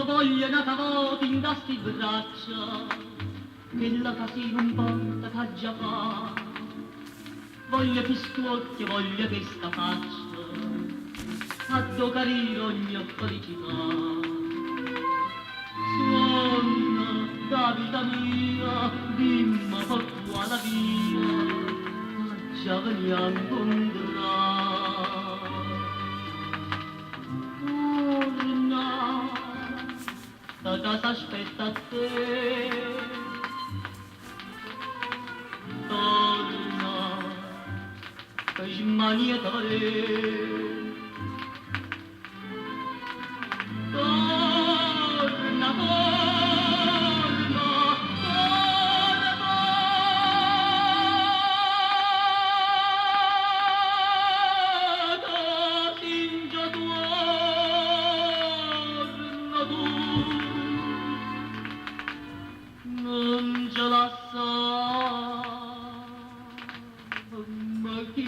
voglia nata voti in tasti braccia, che la casina un porta che già fa. Voglia che stuocchia, voglia che sta faccia, a do carire ogni felicità. Suona, da vita mia, dimma per quale via, già veniamo incontrare. Torna, da casa aspetta a te. Torna, che smanie t'avrei. Torna, torna, torna. Casingia torna tu. Non ce la sa, ma chi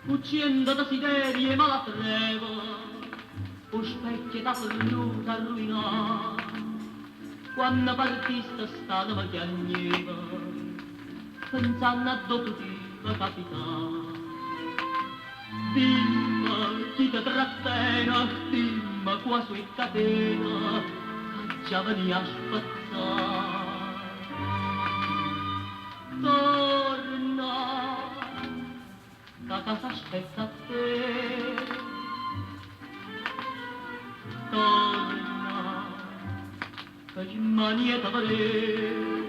Fuggendo desideri e mala treva, o specchio da perduta ruinata, quando partista stata mi chiagneva, pensando a dove poteva capitare. Dimma chi ti trattiene, dimma qua sui catena, già veni a spazzare. Torna, la casa aspetta a te. Torna, che manie t'avrei.